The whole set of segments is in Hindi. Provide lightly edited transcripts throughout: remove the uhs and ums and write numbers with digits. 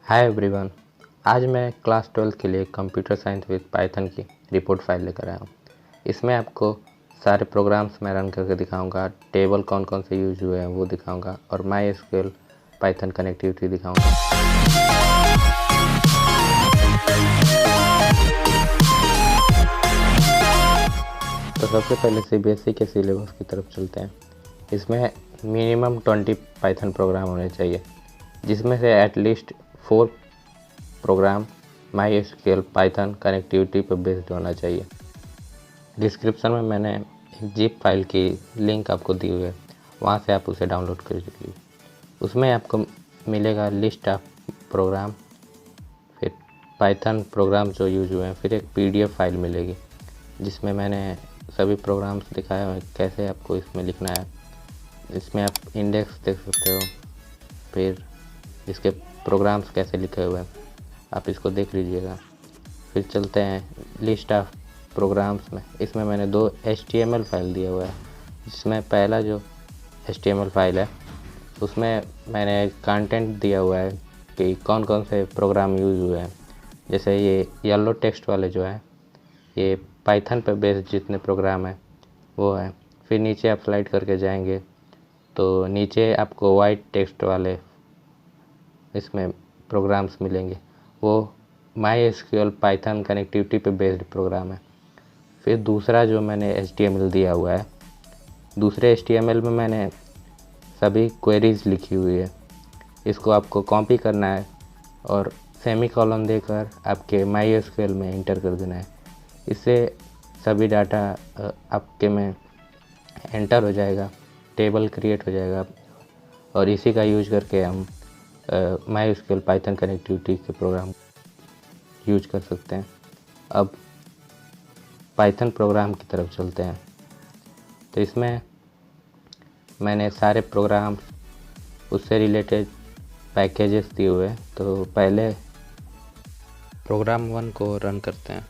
Hi everyone. आज मैं क्लास 12 के लिए कंप्यूटर साइंस विद पाइथन की रिपोर्ट फाइल लेकर आया हूँ। इसमें आपको सारे प्रोग्राम्स मैं रन करके दिखाऊंगा, टेबल कौन कौन से यूज हुए हैं वो दिखाऊंगा और माई एसक्यूएल पाइथन कनेक्टिविटी दिखाऊंगा। तो सबसे पहले सीबीएसई के सिलेबस की तरफ चलते हैं। इसमें मिनिमम 20 पाइथन प्रोग्राम होने चाहिए, जिसमें से at least 4 program MySQL Python connectivity पर बेस्ड होना चाहिए। डिस्क्रिप्शन में मैंने एक जिप फाइल की लिंक आपको दी हुई है, वहाँ से आप उसे डाउनलोड कर लीजिए। उसमें आपको मिलेगा लिस्ट ऑफ प्रोग्राम, फिर पाइथन प्रोग्राम जो यूज हुए हैं, फिर एक पीडीएफ फाइल मिलेगी जिसमें मैंने सभी प्रोग्राम्स दिखाए हुए हैं कैसे आपको इसमें लिखना है। इसमें आप इंडेक्स देख सकते हो, फिर इसके प्रोग्राम्स कैसे लिखे हुए हैं आप इसको देख लीजिएगा। फिर चलते हैं लिस्ट ऑफ प्रोग्राम्स में। इसमें मैंने 2 HTML फाइल दिया हुआ है, जिसमें पहला जो HTML फाइल है उसमें मैंने कंटेंट दिया हुआ है कि कौन कौन से प्रोग्राम यूज़ हुए हैं। जैसे ये येलो टेक्स्ट वाले जो है ये पाइथन पे बेस्ड जितने प्रोग्राम है वो है। फिर नीचे आप स्लाइड करके जाएंगे तो नीचे आपको वाइट टेक्स्ट वाले इसमें प्रोग्राम्स मिलेंगे, वो माई एसक्यूएल पाइथन कनेक्टिविटी पे बेस्ड प्रोग्राम है। फिर दूसरा जो मैंने HTML दिया हुआ है, दूसरे HTML में मैंने सभी क्वेरीज लिखी हुई है। इसको आपको कॉपी करना है और सेमी कॉलन देकर आपके माई एसक्यूएल में इंटर कर देना है। इससे सभी डाटा आपके में एंटर हो जाएगा, टेबल क्रिएट हो जाएगा और इसी का यूज करके हम माई एसक्यूएल पाइथन कनेक्टिविटी के प्रोग्राम यूज कर सकते हैं। अब पाइथन प्रोग्राम की तरफ चलते हैं। तो इसमें मैंने सारे प्रोग्राम उससे रिलेटेड पैकेजेस दिए हुए हैं। तो पहले प्रोग्राम 1 को रन करते हैं।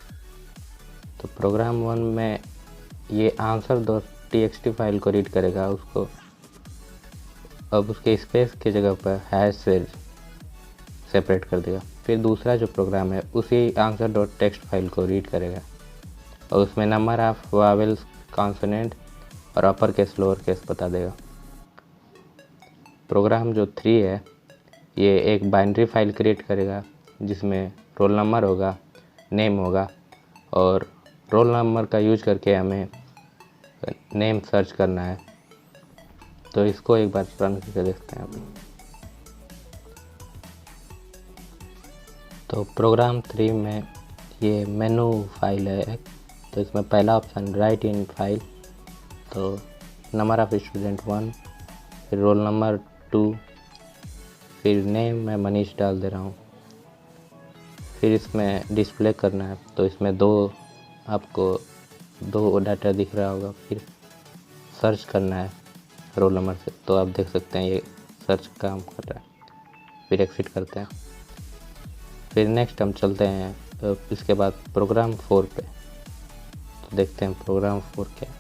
तो प्रोग्राम 1 में ये answer.txt फाइल को रीड करेगा, उसको अब उसके स्पेस की जगह पर हैश से सेपरेट कर देगा। फिर दूसरा जो प्रोग्राम है उसी answer.txt फाइल को रीड करेगा और उसमें नंबर ऑफ वावेल्स, कॉन्सोनेंट और अपर केस लोअर केस बता देगा। प्रोग्राम जो 3 है ये एक बाइनरी फाइल क्रिएट करेगा जिसमें रोल नंबर होगा, नेम होगा और रोल नंबर का यूज करके हमें नेम सर्च करना है। तो इसको एक बार रन करके देखते हैं आप। तो प्रोग्राम 3 में ये मेनू फाइल है एक, तो इसमें पहला ऑप्शन राइट इन फाइल, तो नंबर ऑफ स्टूडेंट 1, फिर रोल नंबर 2, फिर नेम मैं मनीष डाल दे रहा हूँ। फिर इसमें डिस्प्ले करना है, तो इसमें आपको 2 डाटा दिख रहा होगा। फिर सर्च करना है रोल नंबर से, तो आप देख सकते हैं ये सर्च काम कर रहा है। फिर एग्जिट करते हैं। फिर नेक्स्ट हम चलते हैं तो इसके बाद प्रोग्राम 4 पे। तो देखते हैं प्रोग्राम 4 क्या है।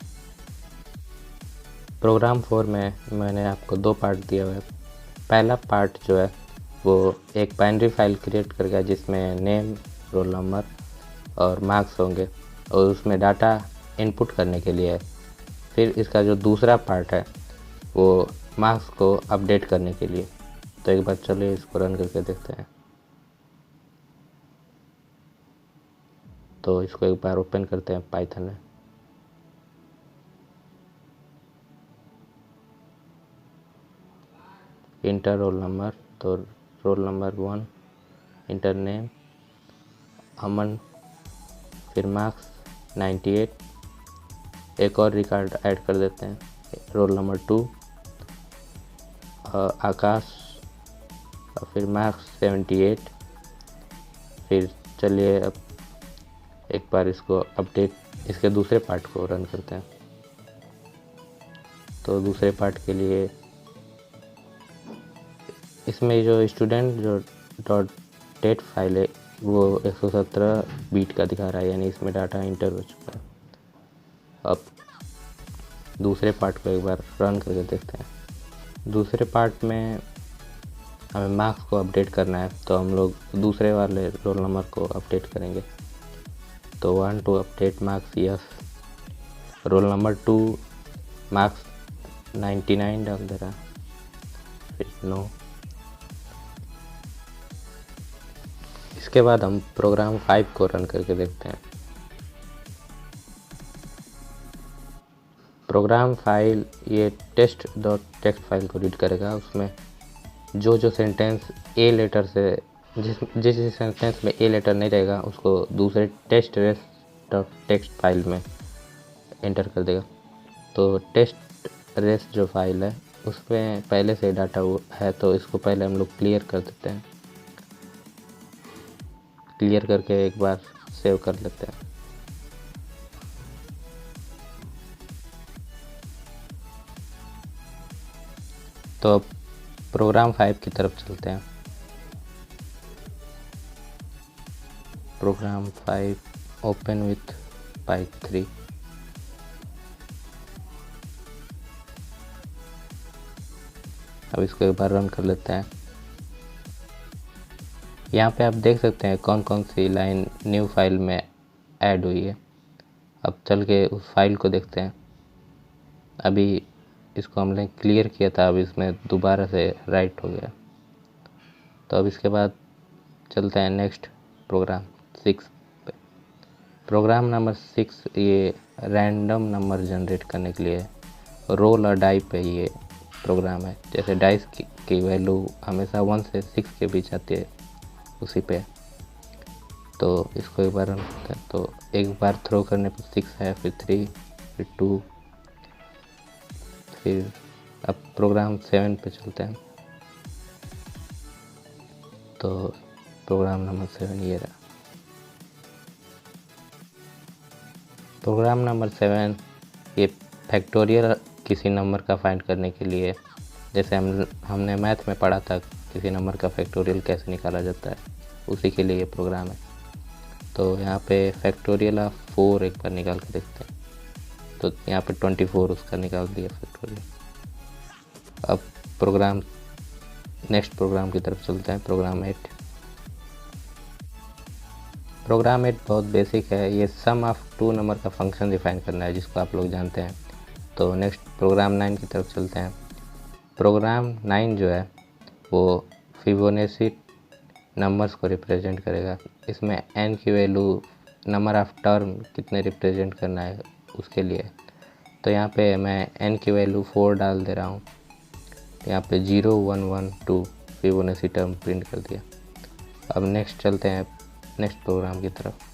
प्रोग्राम 4 में मैंने आपको 2 पार्ट दिया हुआ है। पहला पार्ट जो है वो एक बाइनरी फाइल क्रिएट करेगा जिसमें नेम, रोल नंबर और मार्क्स होंगे और उसमें डाटा इनपुट करने के लिए है। फिर इसका जो दूसरा पार्ट है वो मार्क्स को अपडेट करने के लिए। तो एक बार चलिए इसको रन करके देखते हैं। तो इसको एक बार ओपन करते हैं पाइथन में। इंटर रोल नंबर, तो रोल नंबर 1, इंटर नेम अमन, फिर मार्क्स 98। एक और रिकॉर्ड ऐड कर देते हैं, रोल नंबर 2 आकाश और फिर मार्क्स 78। फिर चलिए अब एक बार इसको अपडेट, इसके दूसरे पार्ट को रन करते हैं। तो दूसरे पार्ट के लिए इसमें जो स्टूडेंट जो डॉट डेट फाइल है वो 117 बीट का दिखा रहा है, यानी इसमें डाटा इंटर हो चुका है। अब दूसरे पार्ट को एक बार रन करके देखते हैं। दूसरे पार्ट में हमें मार्क्स को अपडेट करना है, तो हम लोग दूसरे वाले रोल नंबर को अपडेट करेंगे। तो 1 to update marks, yes. Roll number 2 marks 99 डाल दे रहा, फिर नो। इसके बाद हम प्रोग्राम 5 को रन करके देखते हैं। प्रोग्राम फाइल ये टेस्ट.टेक्स्ट फाइल को रीड करेगा। उसमें जो सेंटेंस ए लेटर से जिस सेंटेंस में ए लेटर नहीं रहेगा उसको दूसरे टेस्ट फाइल में एंटर कर देगा। तो टेस्ट रेस जो फाइल है उसमें पहले से डाटा है, तो इसको पहले हम लोग क्लियर कर देते हैं। क्लियर करके एक बार सेव कर लेते हैं। तो अब प्रोग्राम 5 की तरफ चलते हैं। Program 5 open with Py3। अब इसको एक बार रन कर लेते हैं। यहाँ पे आप देख सकते हैं कौन कौन सी लाइन न्यू फाइल में ऐड हुई है। अब चल के उस फाइल को देखते हैं। अभी इसको हमने क्लियर किया था, अब इसमें दोबारा से राइट हो गया। तो अब इसके बाद चलते हैं नेक्स्ट प्रोग्राम 6 पे। प्रोग्राम नंबर 6 ये रैंडम नंबर जनरेट करने के लिए रोल और डाई पे ये प्रोग्राम है। जैसे डाइस की वैल्यू हमेशा 1 से 6 के बीच आती है, उसी पे। तो इसको एक बार रन करते हैं। तो एक बार थ्रो करने पर 6 है, फिर 3, फिर 2, फिर अब प्रोग्राम 7 पे चलते हैं। तो प्रोग्राम नंबर 7 ये रहा। प्रोग्राम नंबर 7 ये फैक्टोरियल किसी नंबर का फाइंड करने के लिए, जैसे हमने मैथ में पढ़ा था किसी नंबर का फैक्टोरियल कैसे निकाला जाता है, उसी के लिए ये प्रोग्राम है। तो यहाँ पे फैक्टोरियल ऑफ 4 एक बार निकाल के देखते हैं। तो यहाँ पे 24 उसका निकाल दिया फैक्टोरियल। अब नेक्स्ट प्रोग्राम की तरफ चलते हैं। प्रोग्राम 8। प्रोग्राम 8 बहुत बेसिक है। ये सम ऑफ 2 नंबर का फंक्शन डिफाइन करना है, जिसको आप लोग जानते हैं। तो नेक्स्ट प्रोग्राम 9 की तरफ चलते हैं। प्रोग्राम 9 जो है वो फिबोनाची नंबर्स को रिप्रेजेंट करेगा। इसमें n की वैल्यू नंबर ऑफ टर्म कितने रिप्रेजेंट करना है उसके लिए। तो यहाँ पे मैं n की वैल्यू 4 डाल दे रहा हूँ। यहाँ पे 0 1 1 2 फिबोनाची टर्म प्रिंट कर दिया। अब नेक्स्ट चलते हैं नेक्स्ट प्रोग्राम की तरफ।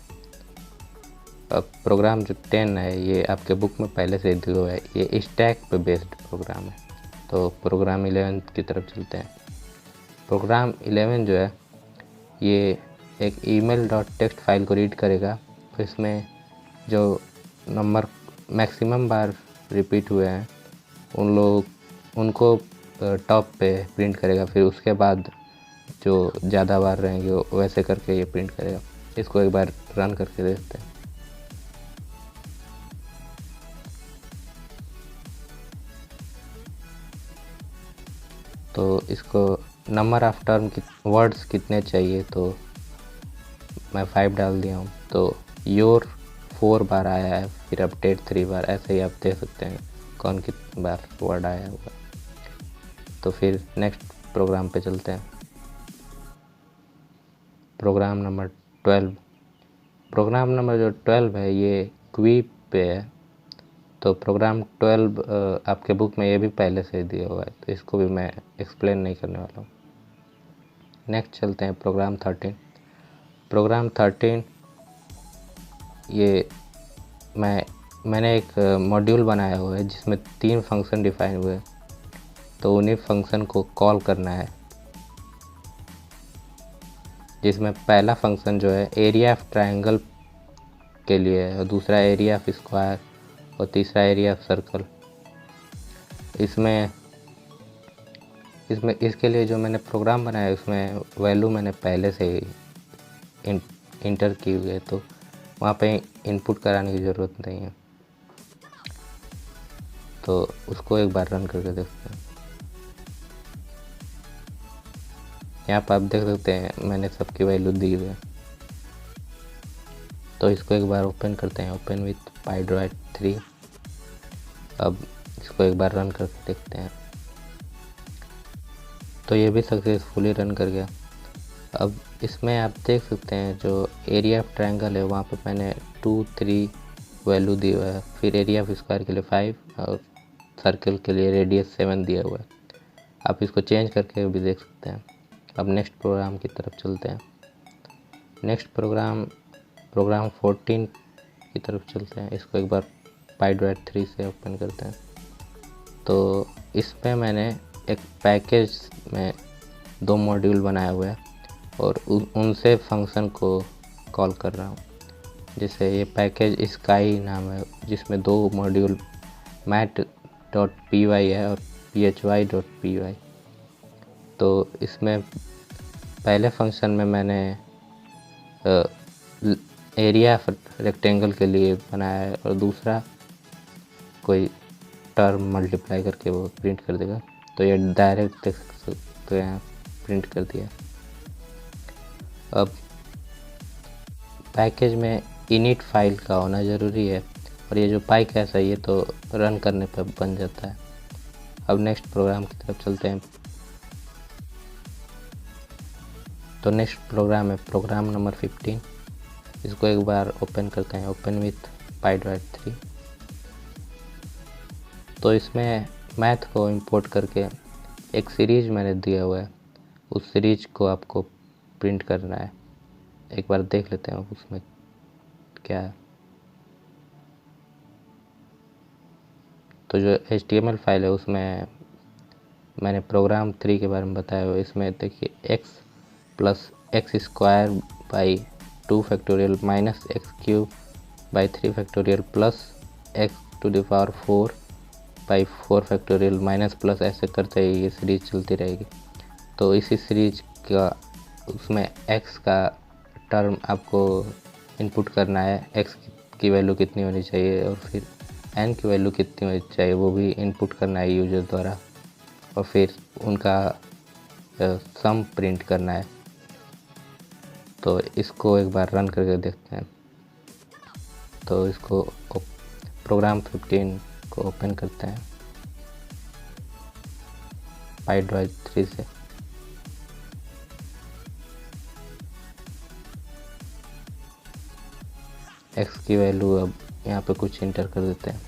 अब प्रोग्राम जो 10 है ये आपके बुक में पहले से दिया हुआ है। ये स्टैक पे बेस्ड प्रोग्राम है। तो प्रोग्राम 11 की तरफ चलते हैं। प्रोग्राम 11 जो है ये एक email.txt फाइल को रीड करेगा। फिर इसमें जो नंबर मैक्सिमम बार रिपीट हुए हैं उनको टॉप पे प्रिंट करेगा। फिर उसके बाद जो ज़्यादा बार रहेंगे वैसे करके ये प्रिंट करेगा। इसको एक बार रन करके देखते हैं। तो इसको नंबर ऑफ टर्म वर्ड्स कितने चाहिए, तो मैं 5 डाल दिया हूँ। तो योर 4 बार आया है, फिर अपडेट 3 बार। ऐसे ही आप देख सकते हैं कौन कितनी बार वर्ड आया हुआ। तो फिर नेक्स्ट प्रोग्राम पे चलते हैं। Programme number 12। प्रोग्राम नंबर जो 12 है ये क्वीब पे है। तो प्रोग्राम 12 आपके बुक में ये भी पहले से दिया हुआ है, तो इसको भी मैं एक्सप्लेन नहीं करने वाला हूँ। नेक्स्ट चलते हैं प्रोग्राम 13। प्रोग्राम 13 ये मैंने एक मॉड्यूल बनाया हुआ है जिसमें 3 फंक्शन डिफाइन हुए हैं। तो उन्हीं फंक्शन को कॉल करना है, जिसमें पहला फंक्शन जो है एरिया ऑफ ट्रायंगल के लिए है, और दूसरा एरिया ऑफ स्क्वायर, और तीसरा एरिया ऑफ सर्कल। इसके लिए जो मैंने प्रोग्राम बनाया उसमें वैल्यू मैंने पहले से ही इंटर की हुई है, तो वहाँ पे इनपुट कराने की ज़रूरत नहीं है। तो उसको एक बार रन करके देखते हैं। यहाँ पर आप देख सकते हैं मैंने सबकी वैल्यू दी हुई है। तो इसको एक बार ओपन करते हैं, ओपन विथ पाइड्रॉइड 3। अब इसको एक बार रन करके देखते हैं। तो ये भी सक्सेसफुली रन कर गया। अब इसमें आप देख सकते हैं जो एरिया ऑफ ट्रायंगल है वहाँ पे मैंने 2 3 वैल्यू दी हुआ है, फिर एरिया ऑफ स्क्वायर के लिए 5 और सर्कल के लिए रेडियस 7 दिया हुआ है। आप इसको चेंज करके भी देख सकते हैं। अब नेक्स्ट प्रोग्राम की तरफ चलते हैं। नेक्स्ट प्रोग्राम 14 की तरफ चलते हैं। इसको एक बार पाइड्रॉइड 3 से ओपन करते हैं। तो इसमें मैंने एक पैकेज में 2 मॉड्यूल बनाया हुआ है और उनसे फंक्शन को कॉल कर रहा हूँ। जैसे ये पैकेज स्काई नाम है, जिसमें 2 मॉड्यूल mat.py है और phy.py। तो इसमें पहले फंक्शन में मैंने एरिया रेक्टेंगल के लिए बनाया है और दूसरा कोई टर्म मल्टीप्लाई करके वो प्रिंट कर देगा। तो ये डायरेक्ट देख सकते हैं प्रिंट कर दिया। अब पैकेज में इनिट फाइल का होना ज़रूरी है और ये जो पाई कैसा ये तो रन करने पर बन जाता है। अब नेक्स्ट प्रोग्राम की तरफ चलते हैं। तो नेक्स्ट प्रोग्राम है प्रोग्राम नंबर 15। इसको एक बार ओपन करते हैं, ओपन विथ पाइड्रॉइड 3। तो इसमें मैथ को इंपोर्ट करके एक सीरीज मैंने दिया हुआ है, उस सीरीज को आपको प्रिंट करना है। एक बार देख लेते हैं उसमें क्या है। तो जो HTML फाइल है उसमें मैंने प्रोग्राम 3 के बारे में बताया हुआ है। इसमें देखिए x plus X square by 2 factorial minus X cube by 3 factorial plus x to the power 4 by 4 factorial minus plus, ऐसे करते ही ये सीरीज चलती रहेगी। तो इसी सीरीज का उसमें x का टर्म आपको इनपुट करना है, x की वैल्यू कितनी होनी चाहिए और फिर n की वैल्यू कितनी होनी चाहिए वो भी इनपुट करना है यूजर द्वारा, और फिर उनका सम प्रिंट करना है। तो इसको एक बार रन करके देखते हैं। तो इसको प्रोग्राम 15 को ओपन करते हैं पाइड्रॉइड 3 से। x की वैल्यू अब यहाँ पे कुछ इंटर कर देते हैं।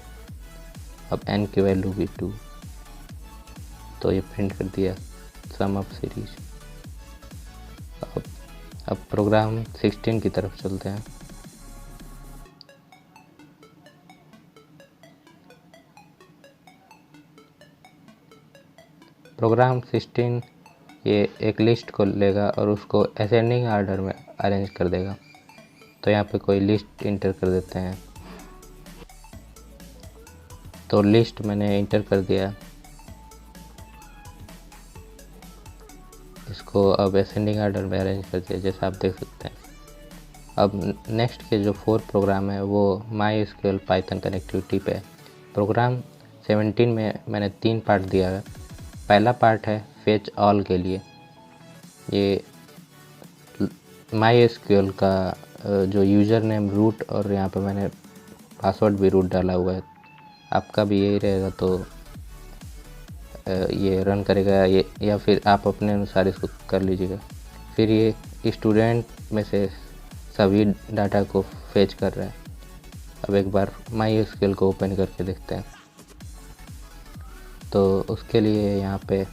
अब n की वैल्यू भी 2। तो ये प्रिंट कर दिया सम ऑफ सीरीज। अब प्रोग्राम 16 की तरफ चलते हैं। प्रोग्राम 16 ये एक लिस्ट को लेगा और उसको असेंडिंग ऑर्डर में अरेंज कर देगा। तो यहाँ पे कोई लिस्ट इंटर कर देते हैं। तो लिस्ट मैंने इंटर कर दिया। इसको अब असेंडिंग ऑर्डर में अरेंज कर दिया जैसा आप देख सकते हैं। अब नेक्स्ट के जो 4 प्रोग्राम है वो MySQL पाइथन कनेक्टिविटी पे है। प्रोग्राम 17 में मैंने 3 पार्ट दिया है। पहला पार्ट है फेच ऑल के लिए। ये MySQL का जो यूज़र नेम रूट और यहाँ पे मैंने पासवर्ड भी रूट डाला हुआ है, आपका भी यही रहेगा तो ये रन करेगा ये, या फिर आप अपने अनुसार इसको कर लीजिएगा। फिर ये स्टूडेंट में से सभी डाटा को फेच कर रहा है। अब एक बार MySQL को ओपन करके देखते हैं। तो उसके लिए यहाँ पे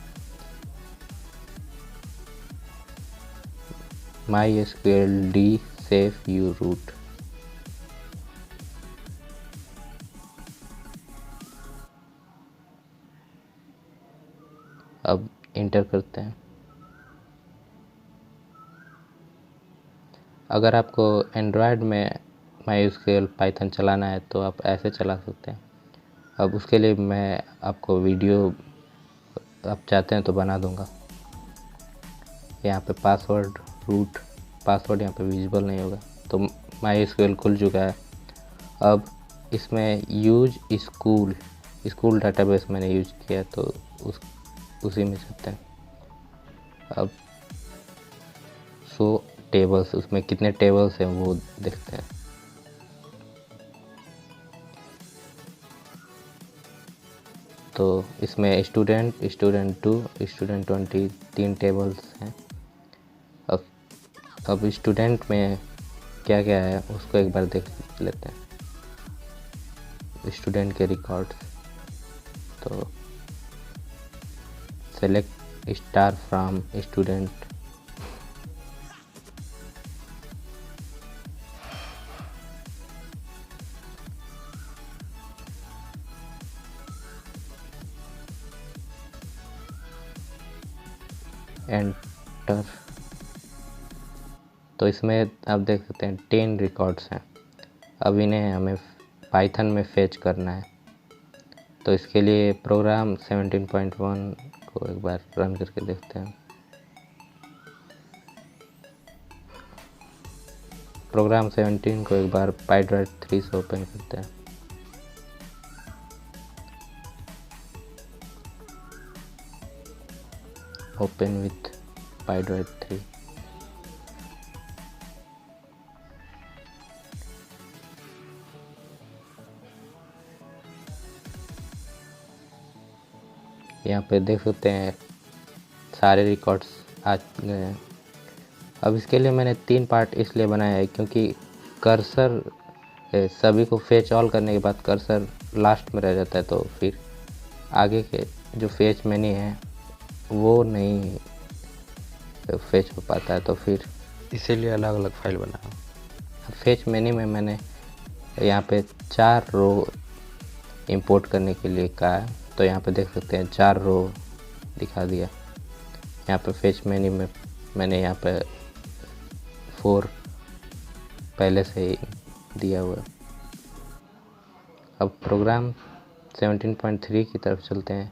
MySQL d save you root। अब इंटर करते हैं। अगर आपको एंड्रॉयड में MySQL पाइथन चलाना है तो आप ऐसे चला सकते हैं। अब उसके लिए मैं आपको वीडियो आप चाहते हैं तो बना दूंगा। यहाँ पे पासवर्ड रूट, पासवर्ड यहाँ पे विजिबल नहीं होगा। तो MySQL खुल चुका है। अब इसमें यूज स्कूल डाटाबेस मैंने यूज किया तो उसी में चलते हैं। अब शो टेबल्स, उसमें कितने टेबल्स हैं वो देखते हैं। तो इसमें स्टूडेंट 2, स्टूडेंट 20 3 टेबल्स हैं। अब स्टूडेंट में क्या क्या है उसको एक बार देख लेते हैं, स्टूडेंट के रिकॉर्ड्स। तो select star from student, enter. तो इसमें आप देख सकते हैं 10 रिकॉर्ड्स हैं। अब इन्हें हमें पाइथन में फेच करना है। तो इसके लिए प्रोग्राम 17.1 को एक बार रन करके देखते हैं। प्रोग्राम 17 को एक बार पाइड्राइव 3 से ओपन करते हैं। Open with Pydroid 3। यहाँ पे देख सकते हैं सारे रिकॉर्ड्स आ गए हैं। अब इसके लिए मैंने 3 पार्ट इसलिए बनाया है क्योंकि कर्सर सभी को फेच ऑल करने के बाद कर्सर लास्ट में रह जाता है, तो फिर आगे के जो फेच मेन्यू है वो नहीं फेच हो पाता है, तो फिर इसीलिए अलग अलग फाइल बनाया। फेच मेन्यू में मैंने यहाँ पे 4 रो इंपोर्ट करने के लिए कहा है। तो यहाँ पे देख सकते हैं 4 रो दिखा दिया। यहाँ पे फेच मेन्यू में मैंने यहाँ पे 4 पहले से ही दिया हुआ है। अब प्रोग्राम 17.3 की तरफ चलते हैं।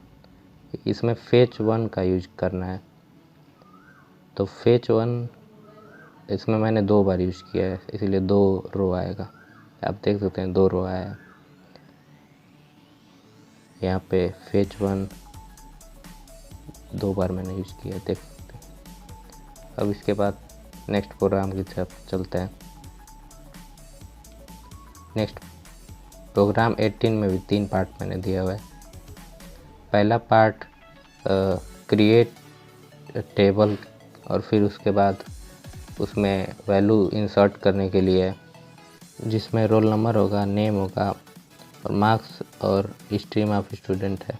इसमें फेच 1 का यूज करना है। तो फेच 1 इसमें मैंने 2 बार यूज किया है, इसीलिए 2 रो आएगा। आप देख सकते हैं 2 रो आया है। यहाँ पे फेच 1 2 बार मैंने यूज किया, देख सकते हैं। अब इसके बाद नेक्स्ट प्रोग्राम की तरफ चलते हैं। नेक्स्ट प्रोग्राम 18 में भी 3 पार्ट मैंने दिया हुआ है। पहला पार्ट क्रिएट टेबल, और फिर उसके बाद उसमें वैल्यू इंसर्ट करने के लिए, जिसमें रोल नंबर होगा, नेम होगा और मार्क्स और स्ट्रीम ऑफ स्टूडेंट है।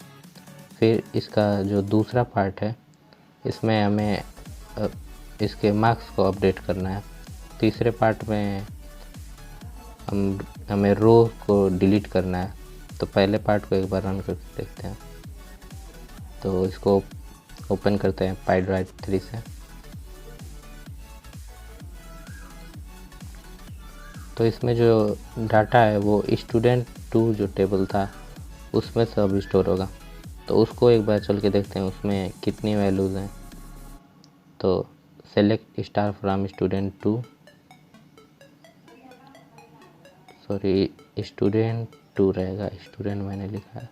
फिर इसका जो दूसरा पार्ट है इसमें हमें इसके मार्क्स को अपडेट करना है। तीसरे पार्ट में हमें रो को डिलीट करना है। तो पहले पार्ट को एक बार रन करके देखते हैं। तो इसको ओपन करते हैं पाइड्राइव 3 से। तो इसमें जो डाटा है वो स्टूडेंट 2 जो टेबल था उसमें सब स्टोर होगा। तो उसको एक बार चल के देखते हैं उसमें कितनी वैल्यूज़ हैं। तो select star from student 2, sorry student 2 रहेगा, स्टूडेंट मैंने लिखा है।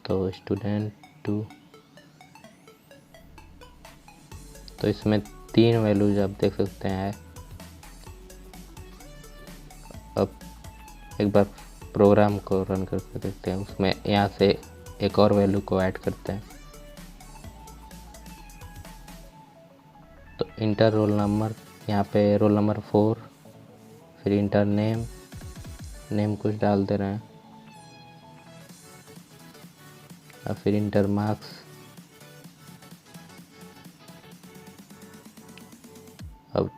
तो स्टूडेंट 2, तो इसमें 3 वैल्यूज आप देख सकते हैं। अब एक बार प्रोग्राम को रन करके देखते हैं। उसमें यहाँ से एक और वैल्यू को ऐड करते हैं। तो इंटर रोल नंबर, यहाँ पे रोल नंबर 4, फिर इंटर नेम कुछ डाल दे रहे हैं, और फिर इंटर मार्क्स, अब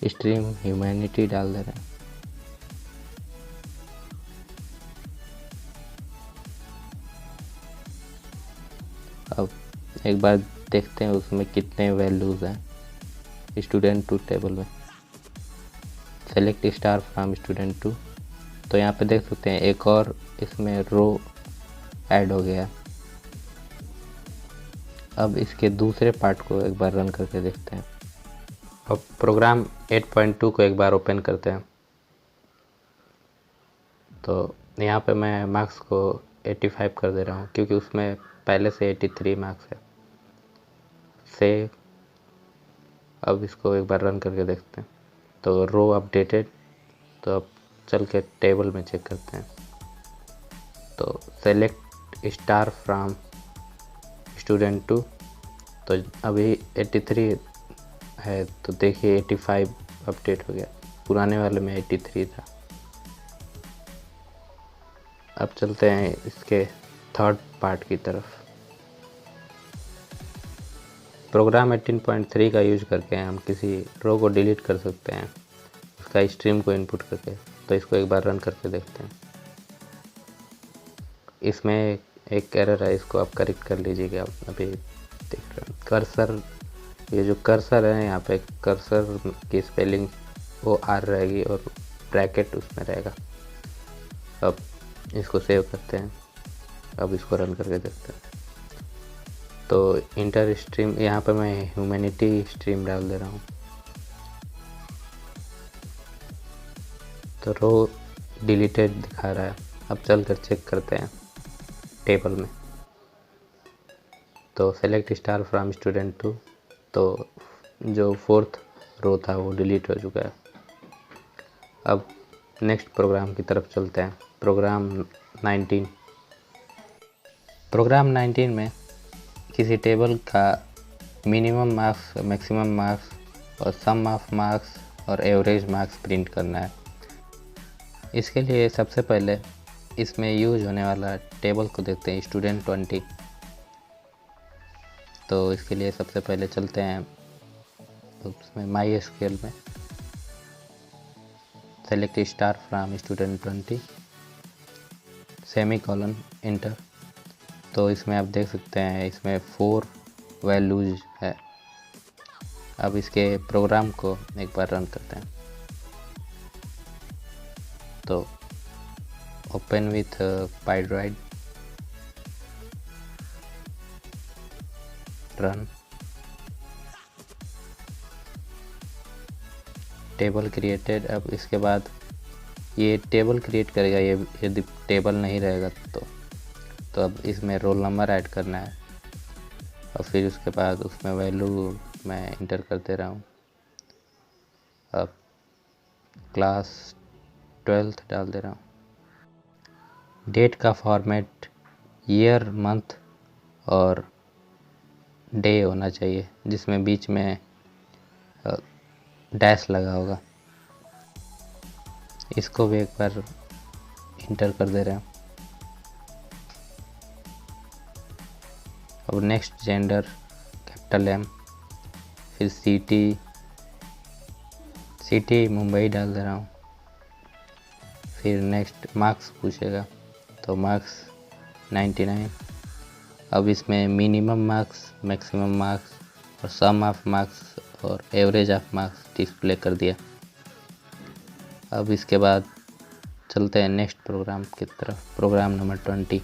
स्ट्रीम ह्यूमैनिटी डाल दे रहे हैं। अब एक बार देखते हैं उसमें कितने वैल्यूज़ हैं स्टूडेंट 2 टेबल में। सेलेक्ट स्टार फ्रॉम स्टूडेंट 2, तो यहाँ पे देख सकते हैं एक और इसमें रो ऐड हो गया। अब इसके दूसरे पार्ट को एक बार रन करके देखते हैं। अब प्रोग्राम 8.2 को एक बार ओपन करते हैं। तो यहाँ पे मैं मार्क्स को 85 कर दे रहा हूँ क्योंकि उसमें पहले से 83 मार्क्स है। सेव अब इसको एक बार रन करके देखते हैं। तो रो अपडेटेड, तो अब चल के टेबल में चेक करते हैं। तो select star from student two, तो अभी 83 है, तो देखिए 85 अपडेट हो गया, पुराने वाले में 83 था। अब चलते हैं इसके थर्ड पार्ट की तरफ। प्रोग्राम 18.3 का यूज करके हम किसी रो को डिलीट कर सकते हैं उसका स्ट्रीम को इनपुट करके। तो इसको एक बार रन करके देखते हैं। इसमें एक एरर है, इसको आप करेक्ट कर लीजिएगा। अभी देख रहे हैं कर्सर, ये जो कर्सर है यहाँ पे कर्सर की स्पेलिंग वो आर रहेगी और ब्रैकेट उसमें रहेगा। अब इसको सेव करते हैं। अब इसको रन करके देखते हैं। तो इंटर स्ट्रीम, यहाँ पे मैं ह्यूमैनिटी स्ट्रीम डाल दे रहा हूँ। तो रो डिलीटेड दिखा रहा है। अब चल कर चेक करते हैं टेबल में। तो select star from student two, तो जो फोर्थ रो था वो डिलीट हो चुका है। अब नेक्स्ट प्रोग्राम की तरफ चलते हैं। प्रोग्राम 19। प्रोग्राम 19 में किसी टेबल का मिनिमम मार्क्स, मैक्सिमम मार्क्स और सम ऑफ मार्क्स और एवरेज मार्क्स प्रिंट करना है। इसके लिए सबसे पहले इसमें यूज होने वाला टेबल को देखते हैं, स्टूडेंट 20। तो इसके लिए सबसे पहले चलते हैं उसमें MySQL में, select star from student 20 semicolon inter. तो इसमें आप देख सकते हैं इसमें 4 वैल्यूज है। अब इसके प्रोग्राम को एक बार रन करते हैं। तो open with Pydroid, run, table created. अब इसके बाद ये टेबल क्रिएट करेगा, ये यदि टेबल नहीं रहेगा तो अब इसमें रोल नंबर ऐड करना है और फिर उसके बाद उसमें वैल्यू मैं इंटर करते रहा हूँ। अब क्लास 12th डाल दे रहा हूँ। डेट का फॉर्मेट ईयर, मंथ और डे होना चाहिए, जिसमें बीच में डैश लगा होगा। इसको भी एक बार इंटर कर दे रहे हैं। अब नेक्स्ट जेंडर कैपिटल M, फिर सिटी मुंबई डाल दे रहा हूँ। फिर नेक्स्ट मार्क्स पूछेगा, तो मार्क्स 99। अब इसमें मिनिमम मार्क्स, मैक्सिमम मार्क्स और सम ऑफ मार्क्स और एवरेज ऑफ मार्क्स डिस्प्ले कर दिया। अब इसके बाद चलते हैं नेक्स्ट प्रोग्राम की तरफ, प्रोग्राम नंबर 20।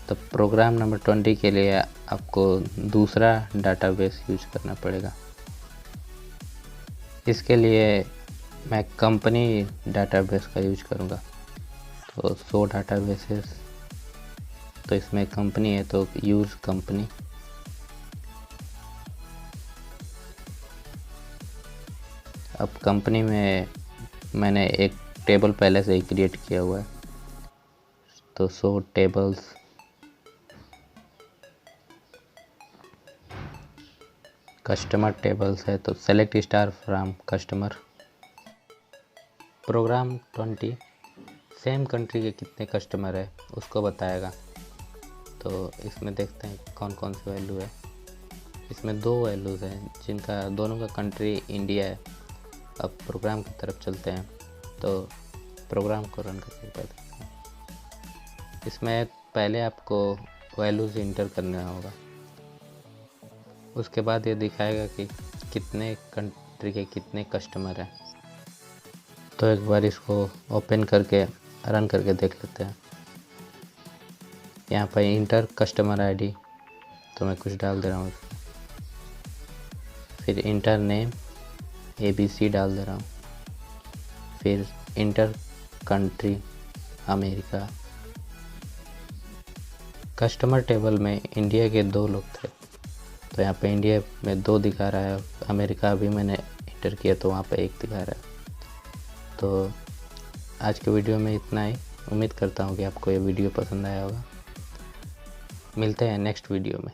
तो प्रोग्राम नंबर 20 के लिए आपको दूसरा डाटाबेस यूज करना पड़ेगा। इसके लिए मैं कंपनी डाटाबेस का यूज करूँगा। तो 100 डाटाबेसेस, तो इसमें कंपनी है तो यूज़ कंपनी। अब कंपनी में मैंने एक टेबल पहले से ही क्रिएट किया हुआ है, तो 100 टेबल्स। कस्टमर टेबल्स है तो select star from customer. Program 20 same country के कितने कस्टमर है उसको बताएगा। तो इसमें देखते हैं कौन कौन सी वैल्यू है। इसमें 2 वैल्यूज़ हैं जिनका दोनों का कंट्री इंडिया है। अब प्रोग्राम की तरफ चलते हैं। तो प्रोग्राम को रन करके देखते हैं। इसमें पहले आपको वैल्यूज़ इंटर करना होगा, उसके बाद ये दिखाएगा कि कितने कंट्री के कितने कस्टमर हैं। तो एक बार इसको ओपन करके रन करके देख लेते हैं। यहाँ पर इंटर कस्टमर आईडी, तो मैं कुछ डाल दे रहा हूँ। फिर इंटर नेम ABC डाल दे रहा हूँ। फिर inter country America. Customer table में इंडिया के 2 लोग थे, तो यहाँ पे इंडिया में 2 दिखा रहा है, अमेरिका अभी मैंने इंटर किया तो वहाँ पे 1 दिखा रहा है। तो आज के वीडियो में इतना ही। उम्मीद करता हूँ कि आपको ये वीडियो पसंद आया होगा। मिलते हैं नेक्स्ट वीडियो में।